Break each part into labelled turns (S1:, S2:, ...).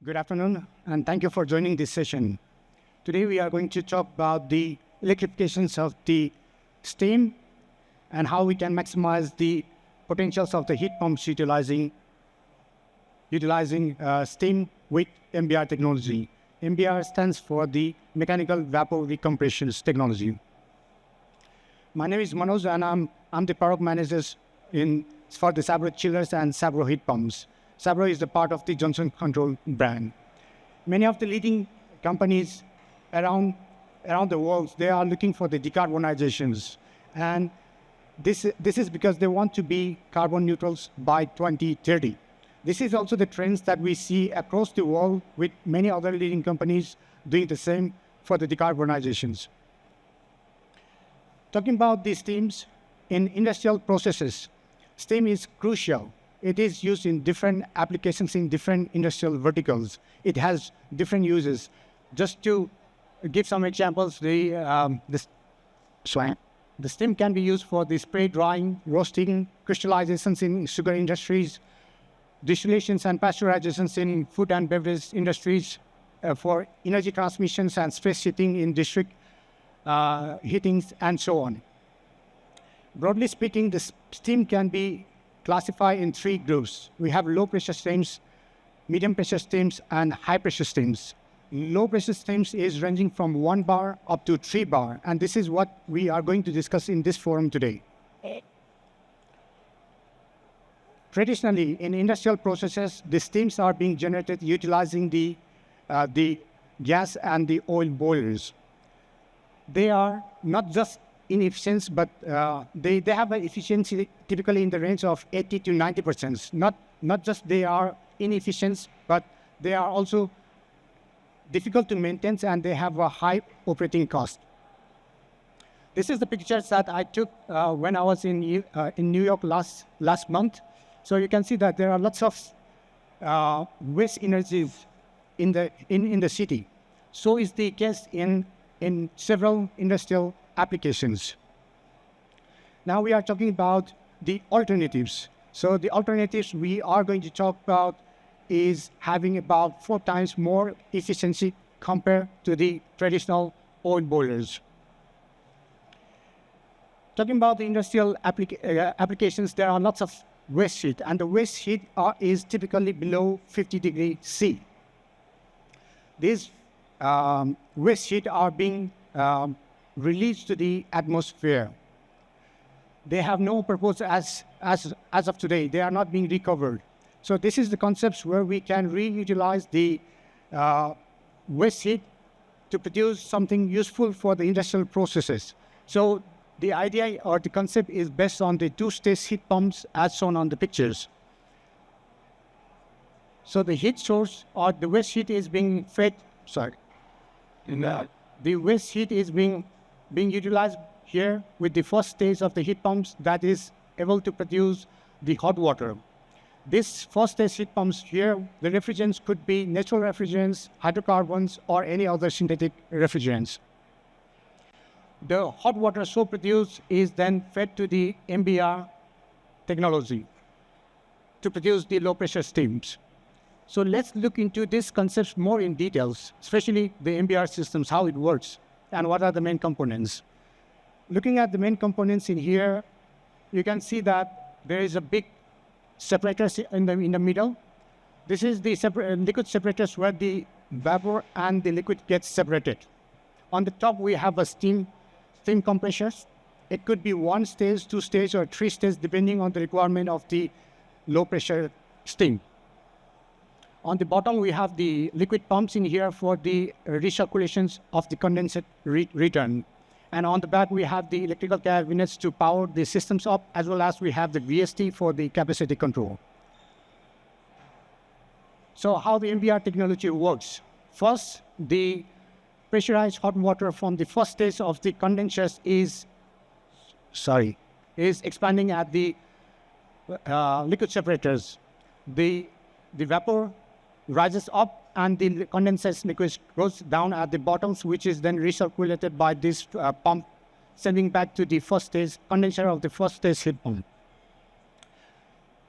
S1: Good afternoon, and thank you for joining this session. Today we are going to talk about the electrifications of the steam and how we can maximize the potentials of the heat pumps utilizing steam with MVR technology. MVR stands for the Mechanical Vapor Recompression technology. My name is Manoj, and I'm the product manager for the Sabro chillers and Sabro heat pumps. Sabro is the part of the Johnson Control brand. Many of the leading companies around the world, they are looking for the decarbonizations. And this is because they want to be carbon neutrals by 2030. This is also the trends that we see across the world with many other leading companies doing the same for the decarbonizations. Talking about these steams, in industrial processes, steam is crucial. It is used in different applications in different industrial verticals. It has different uses. Just to give some examples, the steam can be used for the spray drying, roasting, crystallizations in sugar industries, distillations and pasteurizations in food and beverage industries, for energy transmissions and space heating in district heatings, and so on. Broadly speaking, the steam can be classified in three groups. We have low pressure steams, medium pressure steams, and high pressure steams. Low pressure steams is ranging from 1 bar up to 3 bar, and this is what we are going to discuss in this forum today. Traditionally, in industrial processes, the steams are being generated utilizing the gas and the oil boilers. They are not just inefficient, but they have an efficiency typically in the range of 80 to 90%. Not just they are inefficient, but they are also difficult to maintain, and they have a high operating cost. This is the pictures that I took when I was in New York last month. So you can see that there are lots of waste energy in the city. So is the case in several industrial applications. Now we are talking about the alternatives. So the alternatives we are going to talk about is having about 4 times more efficiency compared to the traditional oil boilers. Talking about the industrial applications, there are lots of waste heat, and the waste heat is typically below 50 degrees C. These waste heat are being released to the atmosphere. They have no purpose as of today. They are not being recovered. So this is the concepts where we can reutilize the waste heat to produce something useful for the industrial processes. So the idea or the concept is based on the 2-stage heat pumps as shown on the pictures. So the heat source or the waste heat is being fed, the waste heat is being utilized here with the first stage of the heat pumps that is able to produce the hot water. This first stage heat pumps here, the refrigerants could be natural refrigerants, hydrocarbons, or any other synthetic refrigerants. The hot water so produced is then fed to the MVR technology to produce the low pressure steams. So let's look into these concepts more in details, especially the MVR systems, how it works, and what are the main components. Looking at the main components in here, you can see that there is a big separator in the middle. This is the liquid separators where the vapor and the liquid gets separated. On the top, we have a steam compressors. It could be 1 stage, 2 stage, or 3 stages, depending on the requirement of the low pressure steam. On the bottom, we have the liquid pumps in here for the recirculations of the condensate return. And on the back, we have the electrical cabinets to power the systems up, as well as we have the VST for the capacity control. So how the MVR technology works. First, the pressurized hot water from the first stage of the condensers is expanding at the liquid separators. The vapor rises up, and the condensate liquid goes down at the bottoms, which is then recirculated by this pump, sending back to the first stage condenser of the first stage heat pump.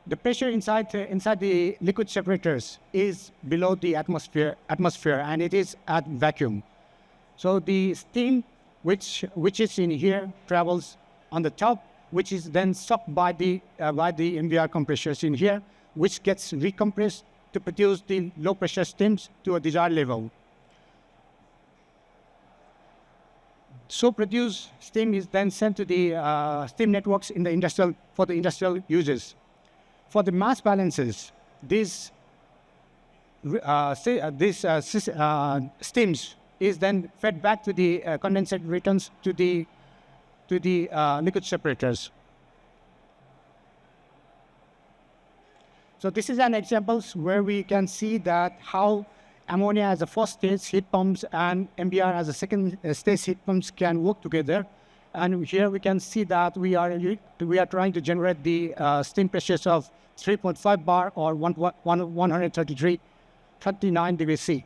S1: The pressure inside the liquid separators is below the atmosphere, and it is at vacuum. So the steam which is in here travels on the top, which is then sucked by the MVR compressors in here, which gets recompressed to produce the low pressure steams to a desired level. So produced steam is then sent to the steam networks in the for the industrial uses. For the mass balances, these steams is then fed back to the condensate returns to the liquid separators. So this is an example where we can see that how ammonia as a first stage heat pumps and MVR as a second stage heat pumps can work together. And here we can see that we are trying to generate the steam pressures of 3.5 bar or 139 degrees C.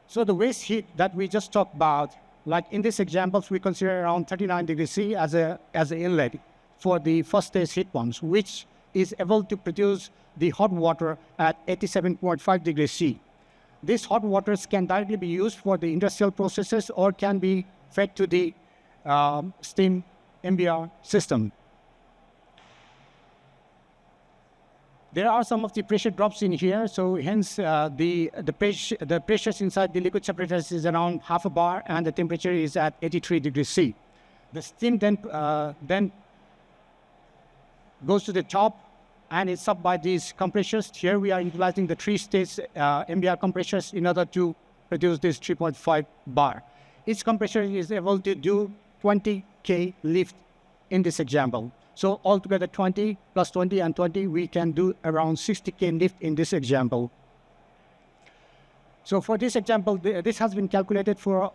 S1: So the waste heat that we just talked about, like in this example, we consider around 39 degrees C as an inlet for the first stage heat pumps, which is able to produce the hot water at 87.5 degrees C. These hot waters can directly be used for the industrial processes or can be fed to the steam MVR system. There are some of the pressure drops in here, so hence the pressures inside the liquid separators is around half a bar, and the temperature is at 83 degrees C. The steam then goes to the top and is sucked by these compressors. Here we are utilizing the 3-stage MVR compressors in order to produce this 3.5 bar. Each compressor is able to do 20 K lift in this example. So altogether 20 plus 20 and 20, we can do around 60 K lift in this example. So for this example, this has been calculated for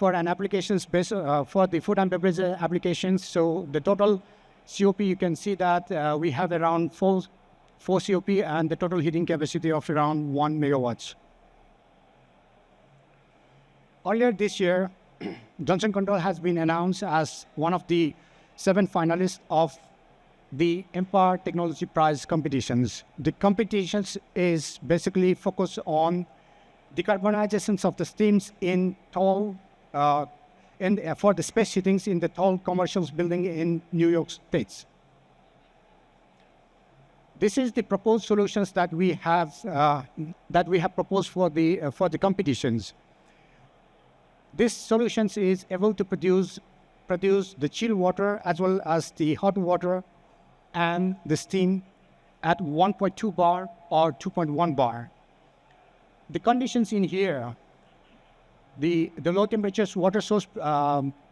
S1: an applications based for the food and beverage applications. So the total COP, you can see that we have around 4 COP and the total heating capacity of around 1 megawatts. Earlier this year, Johnson Control has been announced as one of the 7 finalists of the MVR Technology Prize competitions. The competitions is basically focused on decarbonizations of the steams in tall, for the space heatings in the tall commercial building in New York State. This is the proposed solutions that we have proposed for the competitions. This solutions is able to produce the chill water as well as the hot water and the steam at 1.2 bar or 2.1 bar. The conditions in here, the low temperatures, water source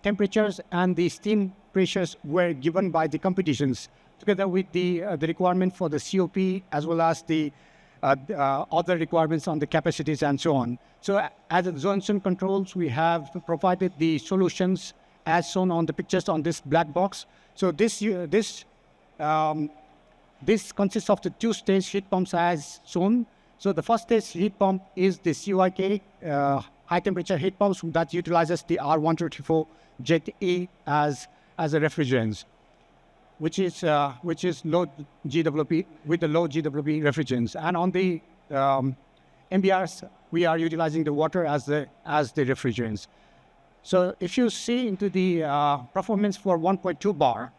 S1: temperatures, and the steam pressures were given by the competitions, together with the requirement for the COP as well as the other requirements on the capacities and so on. So as a Johnson Controls, we have provided the solutions as shown on the pictures on this black box. So this consists of the 2-stage heat pumps as shown. So the first stage heat pump is the CYK high temperature heat pumps that utilizes the R134 Jet E as a refrigerant, which is low GWP with the low GWP refrigerants. And on the MVRs, we are utilizing the water as the refrigerants. So if you see into the performance for 1.2 bar,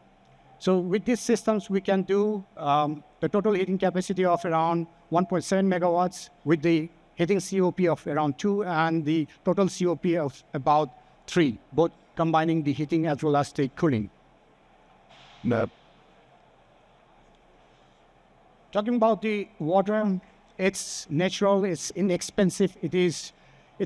S1: so with these systems we can do the total heating capacity of around 1.7 megawatts with the heating COP of around 2 and the total COP of about 3, both combining the heating as well as the cooling. No. Talking about the water, it's natural, it's inexpensive, it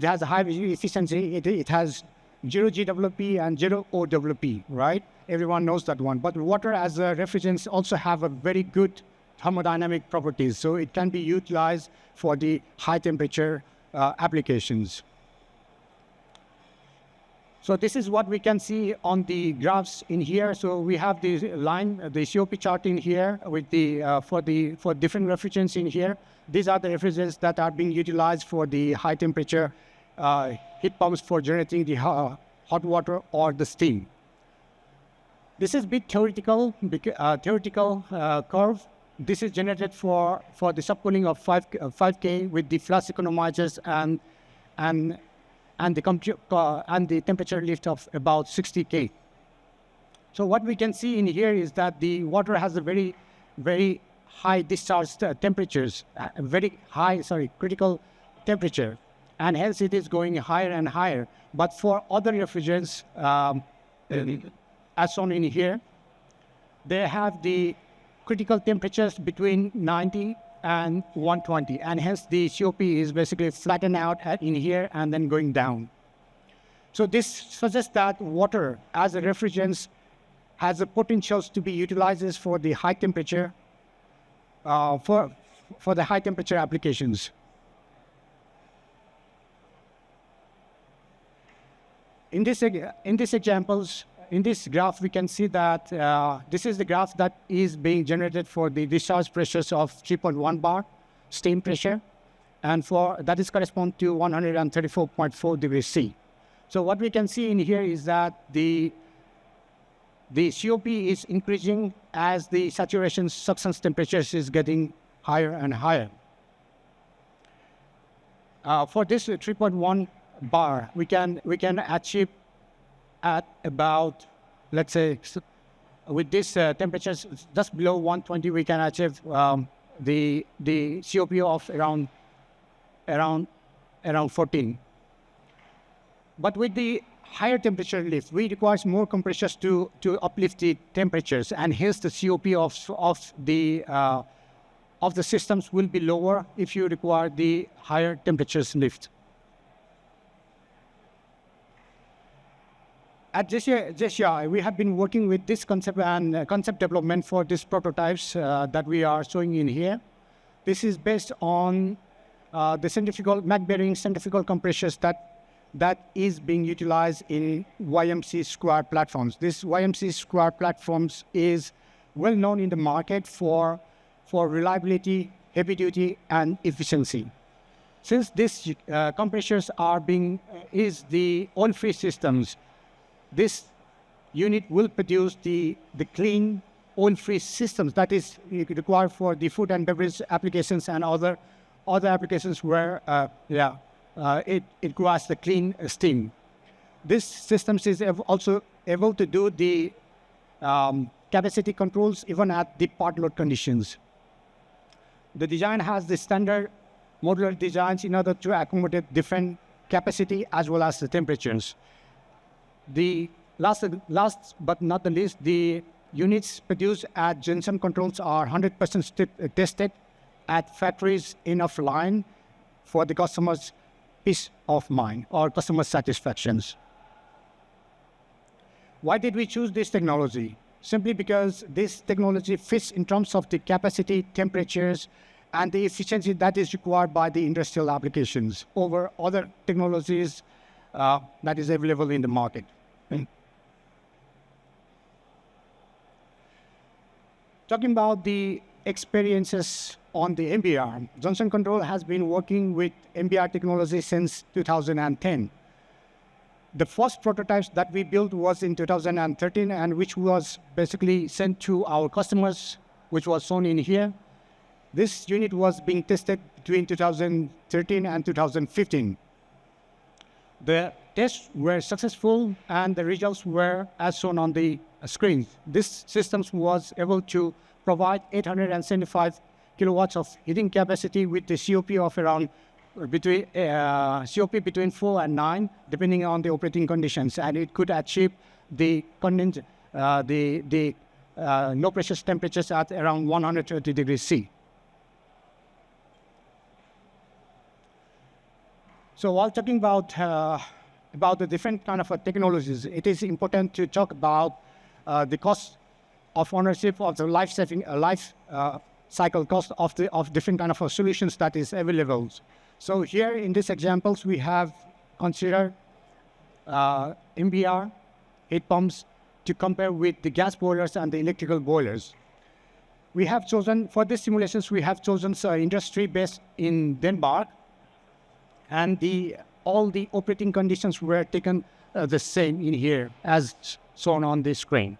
S1: has a high efficiency, it has 0 GWP and 0 OWP, right? Everyone knows that one. But water as a refrigerant also have a very good thermodynamic properties, so it can be utilized for the high temperature applications. So this is what we can see on the graphs in here. So we have the line, the COP chart in here with the for different refrigerants in here. These are the refrigerants that are being utilized for the high temperature heat pumps for generating the hot water or the steam. This is a bit theoretical curve, this is generated for the subcooling of 5K with the flash economizers and the temperature lift of about 60K. So what we can see in here is that the water has a very, very high discharge temperatures, critical temperature, and hence it is going higher and higher. But for other refrigerants, as shown in here, they have the critical temperatures between 90 and 120, and hence the COP is basically flattened out in here and then going down. So this suggests that water as a refrigerant has the potentials to be utilized for the high temperature, for the high temperature applications. In this examples, in this graph, we can see that this is the graph that is being generated for the discharge pressures of 3.1 bar steam pressure, and that is correspond to 134.4 degrees C. So what we can see in here is that the COP is increasing as the saturation substance temperatures is getting higher and higher. For this 3.1 bar, we can achieve at about, let's say, with these temperatures just below 120, we can achieve the COP of around 14. But with the higher temperature lift, we require more compressors to uplift the temperatures, and hence the COP of the systems will be lower if you require the higher temperatures lift. At JCI, we have been working with this concept and concept development for these prototypes that we are showing in here. This is based on the centrifugal MAC-bearing centrifugal compressors that is being utilized in YMC square platforms. This YMC square platforms is well known in the market for reliability, heavy duty, and efficiency. Since these compressors is the oil-free systems, this unit will produce the clean oil-free systems that is required for the food and beverage applications and other applications where it requires the clean steam. This system is also able to do the capacity controls even at the part load conditions. The design has the standard modular designs in order to accommodate different capacity as well as the temperatures. The last but not the least, the units produced at Jensen Controls are 100% tested at factories in offline for the customer's peace of mind or customer satisfactions. Why did we choose this technology? Simply because this technology fits in terms of the capacity, temperatures, and the efficiency that is required by the industrial applications over other technologies that is available in the market. Talking about the experiences on the MVR, Johnson Control has been working with MVR technology since 2010. The first prototypes that we built was in 2013, and which was basically sent to our customers, which was shown in here. This unit was being tested between 2013 and 2015. The tests were successful and the results were as shown on the screen. This system was able to provide 875 kilowatts of heating capacity with the COP of around between 4 and 9, depending on the operating conditions, and it could achieve the low pressure temperatures at around 130 degrees C. So while talking about the different kind of technologies, it is important to talk about the cost of ownership of the life cycle cost of different kind of solutions that is available. So here in these examples, we have considered MVR heat pumps to compare with the gas boilers and the electrical boilers. We have chosen, for these simulations, we have chosen industry based in Denmark, and all the operating conditions were taken the same in here as shown on the screen.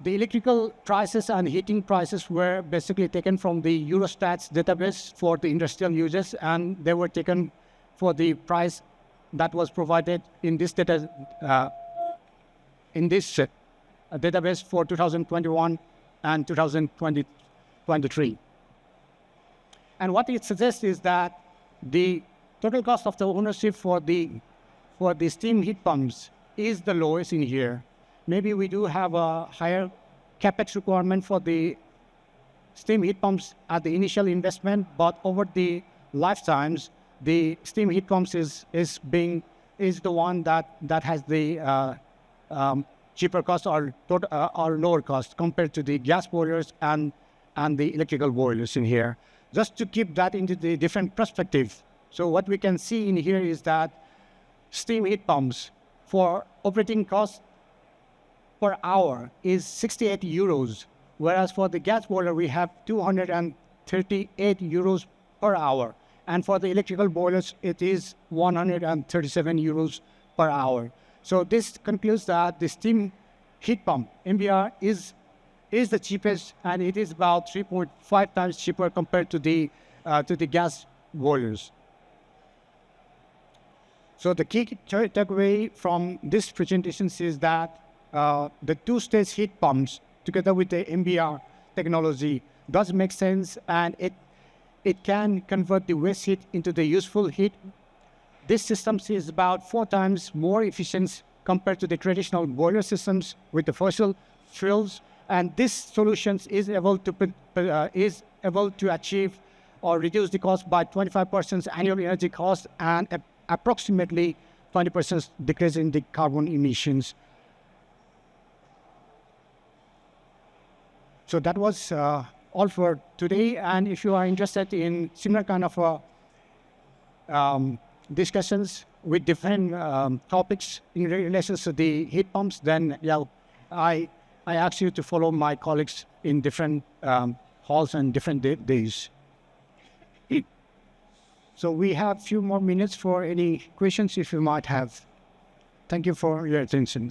S1: the electrical prices and heating prices were basically taken from the Eurostat's database for the industrial users, and they were taken for the price that was provided in this data database for 2021 and 2023. And what it suggests is that the total cost of the ownership for the steam heat pumps is the lowest in here. Maybe we do have a higher capex requirement for the steam heat pumps at the initial investment, but over the lifetimes, the steam heat pumps is the one that has the cheaper cost or lower cost compared to the gas boilers and the electrical boilers in here. Just to keep that into the different perspective. So what we can see in here is that steam heat pumps for operating cost per hour is 68 euros, whereas for the gas boiler we have 238 euros per hour. And for the electrical boilers, it is 137 euros per hour. So this concludes that the steam heat pump, MVR, is the cheapest, and it is about 3.5 times cheaper compared to the gas boilers. So the key takeaway from this presentation is that the two-stage heat pumps together with the MVR technology does make sense, and it can convert the waste heat into the useful heat. This system is about 4 times more efficient compared to the traditional boiler systems with the fossil fuels, and this solution is able to achieve or reduce the cost by 25% annual energy cost and approximately 20% decrease in the carbon emissions. So that was all for today, and if you are interested in similar kind of discussions with different topics in relation to the heat pumps, then I ask you to follow my colleagues in different halls and different days. So we have a few more minutes for any questions if you might have. Thank you for your attention.